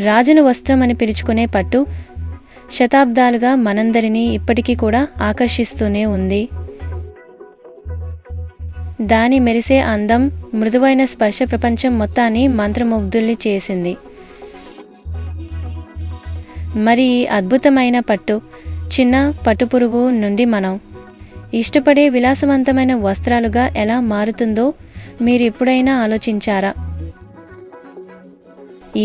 రాజును వస్త్రం అని పిలుచుకునే పట్టు శతాబ్దాలుగా మనందరినీ ఇప్పటికీ కూడా ఆకర్షిస్తూనే ఉంది. దాని మెరిసే అందం, మృదువైన స్పర్శ ప్రపంచం మొత్తాన్ని మంత్రముగ్ధుల్ని చేసింది. మరి ఈ అద్భుతమైన పట్టు, చిన్న పట్టుపురుగు నుండి మనం ఇష్టపడే విలాసవంతమైన వస్త్రాలుగా ఎలా మారుతుందో మీరు ఎప్పుడైనా ఆలోచించారా?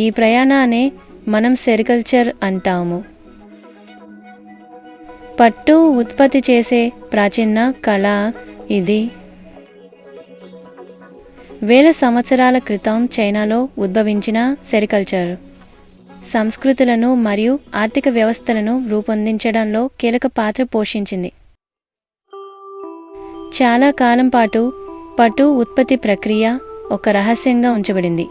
ఈ ప్రయాణాన్నే మనం సెరికల్చర్ అంటాము. పట్టు ఉత్పత్తి చేసే ప్రాచీన కళ ఇది. వేల సంవత్సరాల క్రితం చైనాలో ఉద్భవించిన సెరికల్చర్ సంస్కృతులను మరియు ఆర్థిక వ్యవస్థలను రూపొందించడంలో కీలక పాత్ర పోషించింది. చాలా కాలం పాటు పట్టు ఉత్పత్తి ప్రక్రియ ఒక రహస్యంగా ఉంచబడింది.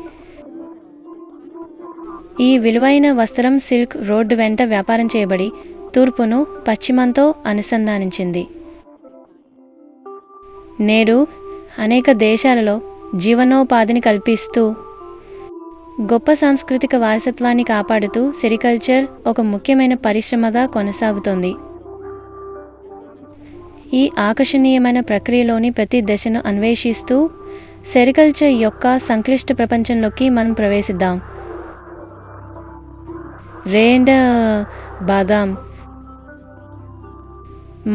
ఈ విలువైన వస్త్రం సిల్క్ రోడ్డు వెంట వ్యాపారం చేయబడి తూర్పును పశ్చిమంతో అనుసంధానించింది. నేడు అనేక దేశాలలో జీవనోపాధిని కల్పిస్తూ గొప్ప సాంస్కృతిక వారసత్వాన్ని కాపాడుతూ సెరికల్చర్ ఒక ముఖ్యమైన పరిశ్రమగా కొనసాగుతోంది. ఈ ఆకర్షణీయమైన ప్రక్రియలోని ప్రతి దశను అన్వేషిస్తూ సెరికల్చర్ యొక్క సంక్లిష్ట ప్రపంచంలోకి మనం ప్రవేశిద్దాం. భాగం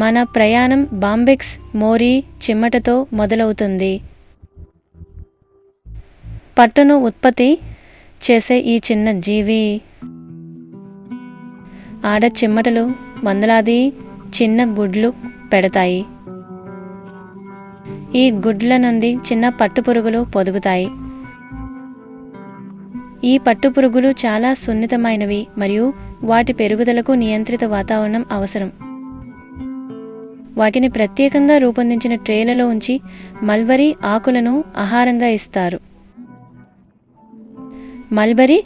మన ప్రయాణం బాంబెక్స్ మోరీ చిమ్మటతో మొదలవుతుంది. పట్టును ఉత్పత్తి చేసే ఈ చిన్న జీవి ఆడ చిమ్మటలు వందలాది చిన్న గుడ్లు పెడతాయి. ఈ గుడ్ల నుండి చిన్న పట్టుపురుగులు పొదుగుతాయి. ఈ పట్టుపురుగులు చాలా సున్నితమైనవి మరియు వాటి పెరుగుదలకు నియంత్రిత వాతావరణం అవసరం. వాటిని ప్రత్యేకంగా రూపొందించిన ట్రేలలో ఉంచి మల్బరీ ఆకులను ఆహారంగా ఇస్తారు. మల్బరీ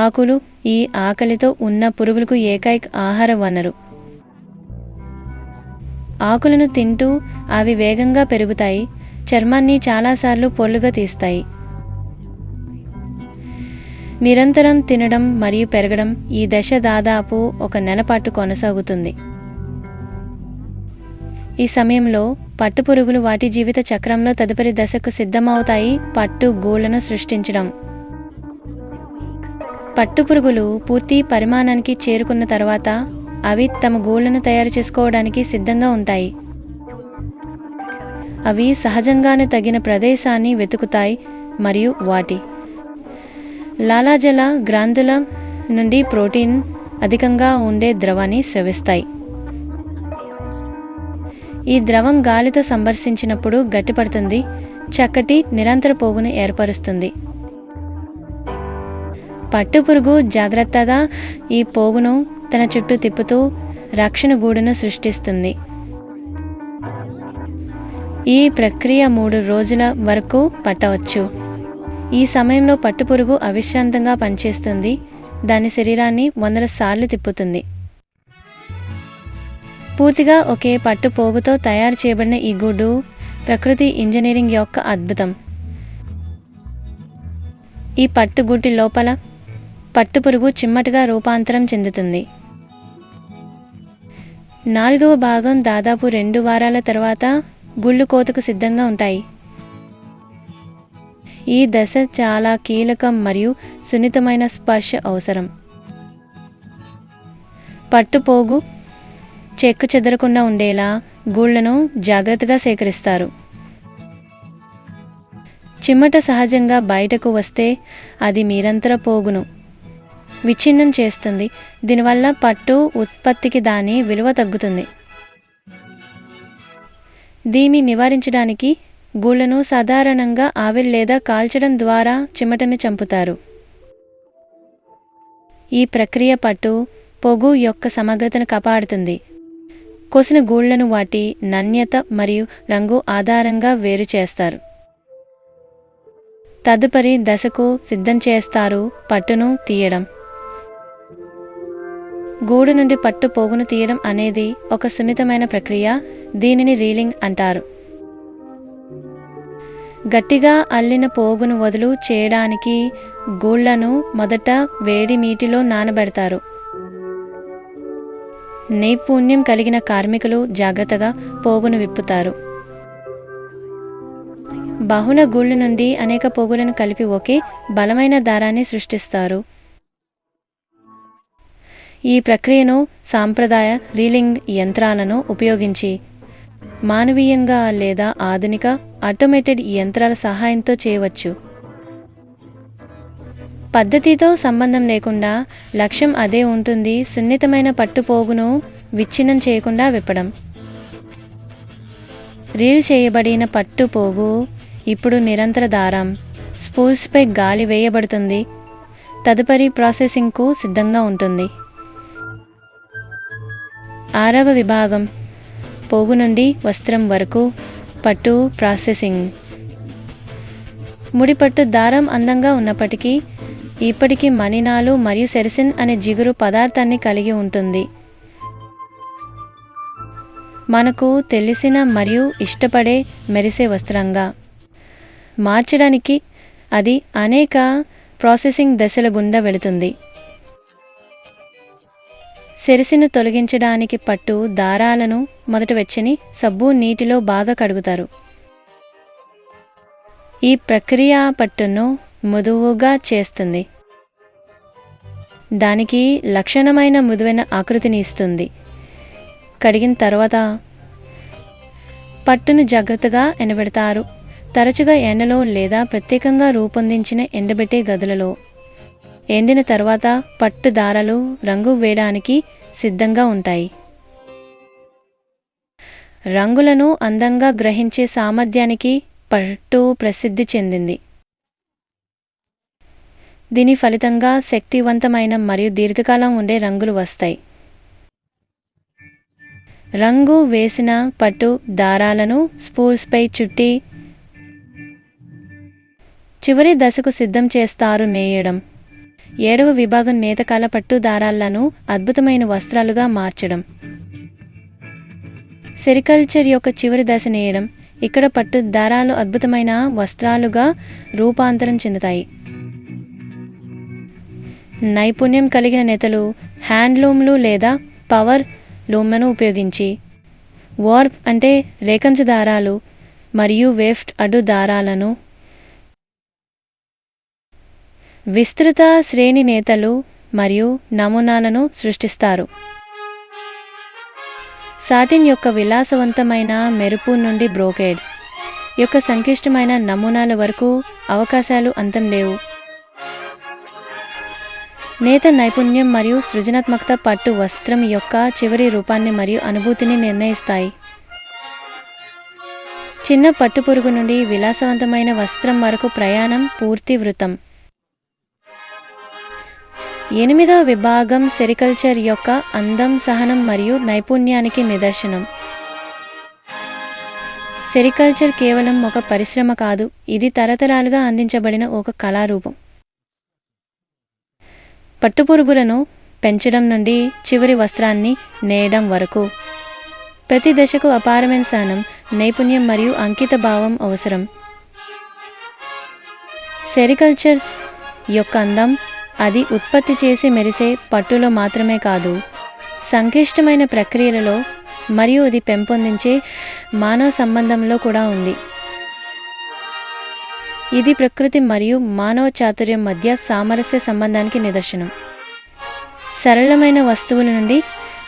ఆకులు ఈ ఆకలితో ఉన్న పురుగులకు ఏకైక ఆహార వనరు. ఆకులను తింటూ అవి వేగంగా పెరుగుతాయి, చర్మాన్ని చాలాసార్లు పొల్లుగా తీస్తాయి. నిరంతరం తినడం మరియు పెరగడం ఈ దశ దాదాపు 1 నెల పాటు కొనసాగుతుంది. ఈ సమయంలో పట్టుపురుగులు వాటి జీవిత చక్రంలో తదుపరి దశకు సిద్ధమవుతాయి, పట్టు గూళ్లను సృష్టించడం. పట్టుపురుగులు పూర్తి పరిమాణానికి చేరుకున్న తర్వాత అవి తమ గూళ్లను తయారు చేసుకోవడానికి సిద్ధంగా ఉంటాయి. అవి సహజంగానే తగిన ప్రదేశాన్ని వెతుకుతాయి మరియు వాటి లాలాజల గ్రంథుల నుండి ప్రోటీన్ అధికంగా ఉండే ద్రవాన్ని స్రవిస్తాయి. ఈ ద్రవం గాలితో సంభర్షించినప్పుడు గట్టిపడుతుంది, చక్కటి నిరంతర పోగును ఏర్పరుస్తుంది. పట్టుపురుగు జాగ్రత్తగా ఈ పోగును తన చుట్టూ తిప్పుతూ రక్షణ గూడును సృష్టిస్తుంది. ఈ ప్రక్రియ 3 రోజుల వరకు పట్టవచ్చు. ఈ సమయంలో పట్టుపురుగు అవిశ్రాంతంగా పనిచేస్తుంది, దాని శరీరాన్ని 100 సార్లు తిప్పుతుంది. పూర్తిగా ఒకే పట్టు పోగుతో తయారు చేయబడిన ఈ గూడు ప్రకృతి ఇంజనీరింగ్ యొక్క అద్భుతం. ఈ పట్టుగుడ్డి లోపల పట్టుపురుగు చిమ్మటగా రూపాంతరం చెందుతుంది. 4వ భాగం దాదాపు 2 వారాల తర్వాత గుళ్ళు కోతకు సిద్ధంగా ఉంటాయి. ఈ దశ చాలా కీలకం మరియు సున్నితమైన స్పర్శ అవసరం. పట్టుపోగు చెక్కు చెదరకుండా ఉండేలా గూళ్లను జాగ్రత్తగా సేకరిస్తారు. చిమ్మట సహజంగా బయటకు వస్తే అది నిరంతర పోగును విచ్ఛిన్నం చేస్తుంది. దీనివల్ల పట్టు ఉత్పత్తికి దాని విలువ తగ్గుతుంది. దీన్ని నివారించడానికి గూళ్లను సాధారణంగా ఆవిరి లేదా కాల్చడం ద్వారా చిమ్మటను చంపుతారు. ఈ ప్రక్రియ పట్టు పొగు యొక్క సమగ్రతను కాపాడుతుంది. కోసిన గూళ్లను వాటి నాణ్యత మరియు రంగు ఆధారంగా వేరు చేస్తారు. తదుపరి దశకు సిద్ధం చేస్తారు, పట్టును తీయడం. గూడు నుండి పట్టు పోగును తీయడం అనేది ఒక సున్నితమైన ప్రక్రియ. దీనిని రీలింగ్ అంటారు. గట్టిగా అల్లిన పోగును వదులు చేయడానికి గూళ్లను మొదట వేడి నీటిలో నానబెడతారు. నైపుణ్యం కలిగిన కార్మికులు జాగ్రత్తగా పోగును విప్పుతారు. బహుళ గూళ్ళ నుండి అనేక పోగులను కలిపి ఒకే బలమైన దారాన్ని సృష్టిస్తారు. ఈ ప్రక్రియను సాంప్రదాయ రీలింగ్ యంత్రాలను ఉపయోగించి మానవీయంగా లేదా ఆధునిక ఆటోమేటెడ్ యంత్రాల సహాయంతో చేయవచ్చు. పద్ధతితో సంబంధం లేకుండా లక్ష్యం అదే ఉంటుంది: సున్నితమైన పట్టుపోగును విచ్ఛిన్నం చేయకుండా విప్పడం. రీల్ చేయబడిన పట్టుపోగు ఇప్పుడు నిరంతర దారం స్పూల్స్పై గాలి వేయబడుతుంది. తదుపరి ప్రాసెసింగ్కు సిద్ధంగా ఉంటుంది. 6వ విభాగం పోగు నుండి వస్త్రం వరకు పట్టు ప్రాసెసింగ్. ముడిపట్టు దారం అందంగా ఉన్నప్పటికీ ఇప్పటికీ మణినాలు మరియు సెరిసిన్ అనే జిగురు పదార్థాన్ని కలిగి ఉంటుంది. మనకు తెలిసిన మరియు ఇష్టపడే మెరిసే వస్త్రంగా మార్చడానికి అది అనేక ప్రాసెసింగ్ దశల గుండా వెళుతుంది. సెరిసిను తొలగించడానికి పట్టు దారాలను మొదట వెచ్చని సబ్బు నీటిలో బాగా కడుగుతారు. ఈ ప్రక్రియ పట్టును మృదువుగా చేస్తుంది. దానికి లక్షణమైన మృదువైన ఆకృతిని ఇస్తుంది. కడిగిన తర్వాత పట్టును జాగ్రత్తగా ఎండబెడతారు. తరచుగా ఎండలో లేదా ప్రత్యేకంగా రూపొందించిన ఎండబెట్టే గదులలో. ఎండిన తర్వాత పట్టు దారాలు రంగు వేయడానికి సిద్ధంగా ఉంటాయి. రంగులను అందంగా గ్రహించే సామర్థ్యానికి పట్టు ప్రసిద్ధి చెందింది. దీని ఫలితంగా శక్తివంతమైన మరియు దీర్ఘకాలం ఉండే రంగులు వస్తాయి. రంగు వేసిన పట్టు దారాలను స్పూల్స్పై చుట్టి చివరి దశకు సిద్ధం చేస్తారు. నేయడం. 7వ విభాగం నేతకాల పట్టు దారాలను అద్భుతమైన వస్త్రాలుగా మార్చడం. సెరికల్చర్ యొక్క చివరి దశ నేయడం. ఇక్కడ పట్టు దారాలు అద్భుతమైన వస్త్రాలుగా రూపాంతరం చెందుతాయి. నైపుణ్యం కలిగిన నేతలు హ్యాండ్లూమ్లు లేదా పవర్ లూమ్లను ఉపయోగించి వార్ప్ అంటే రేకంచు దారాలు మరియు వేఫ్ట్ అడ్డు దారాలను విస్తృత శ్రేణి నేతలు మరియు నమూనాలను సృష్టిస్తారు. సాటిన్ యొక్క విలాసవంతమైన మెరుపు నుండి బ్రోకేడ్ యొక్క సంక్లిష్టమైన నమూనాల వరకు అవకాశాలు అంతం లేవు. నేత నైపుణ్యం మరియు సృజనాత్మకత పట్టు వస్త్రం యొక్క చివరి రూపాన్ని మరియు అనుభూతిని నిర్ణయిస్తాయి. చిన్న పట్టుపురుగు నుండి విలాసవంతమైన వస్త్రం వరకు ప్రయాణం పూర్తి వృత్తం. 8వ విభాగం సెరికల్చర్ యొక్క అందం, సహనం మరియు నైపుణ్యానికి నిదర్శనం. సెరికల్చర్ కేవలం ఒక పరిశ్రమ కాదు, ఇది తరతరాలుగా అందించబడిన ఒక కళారూపం. పట్టుపురుగులను పెంచడం నుండి చివరి వస్త్రాన్ని నేయడం వరకు ప్రతి దశకు అపారమైన సహనం, నైపుణ్యం మరియు అంకిత భావం అవసరం. సెరికల్చర్ యొక్క అందం అది ఉత్పత్తి చేసి మెరిసే పట్టులో మాత్రమే కాదు, సంక్లిష్టమైన ప్రక్రియలలో మరియు అది పెంపొందించే మానవ సంబంధంలో కూడా ఉంది. ఇది ప్రకృతి మరియు మానవ చాతుర్యం మధ్య సామరస్య సంబంధానికి నిదర్శనం. సరళమైన వస్తువుల నుండి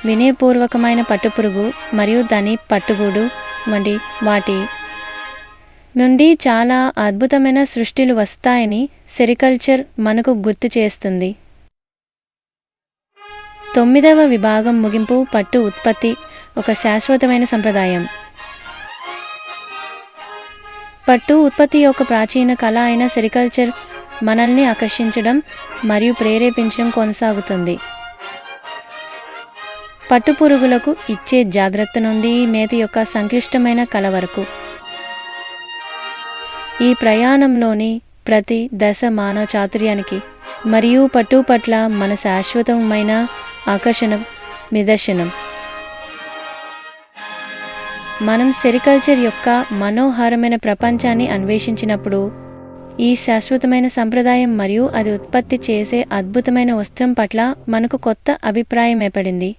వినయపూర్వకమైన పట్టుపురుగు మరియు దాని పట్టుగూడు వంటి వాటి నుండి చాలా అద్భుతమైన సృష్టిలు వస్తాయని సెరికల్చర్ మనకు గుర్తు చేస్తుంది. 9వ విభాగం ముగింపు పట్టు ఉత్పత్తి ఒక శాశ్వతమైన సంప్రదాయం. పట్టు ఉత్పత్తి యొక్క ప్రాచీన కళ అయిన సెరికల్చర్ మనల్ని ఆకర్షించడం మరియు ప్రేరేపించడం కొనసాగుతుంది. పట్టుపురుగులకు ఇచ్చే జాగ్రత్త నుండి మేత యొక్క సంక్లిష్టమైన కళ వరకు ఈ ప్రయాణంలోని ప్రతి దశ మానవ చాతుర్యానికి మరియు పట్టు పట్ల మన శాశ్వతమైన ఆకర్షణ నిదర్శనం. మనం సెరికల్చర్ యొక్క మనోహరమైన ప్రపంచాన్ని అన్వేషించినప్పుడు ఈ శాశ్వతమైన సంప్రదాయం మరియు అది ఉత్పత్తి చేసే అద్భుతమైన వస్త్రం పట్ల మనకు కొత్త అభిప్రాయం ఏర్పడింది.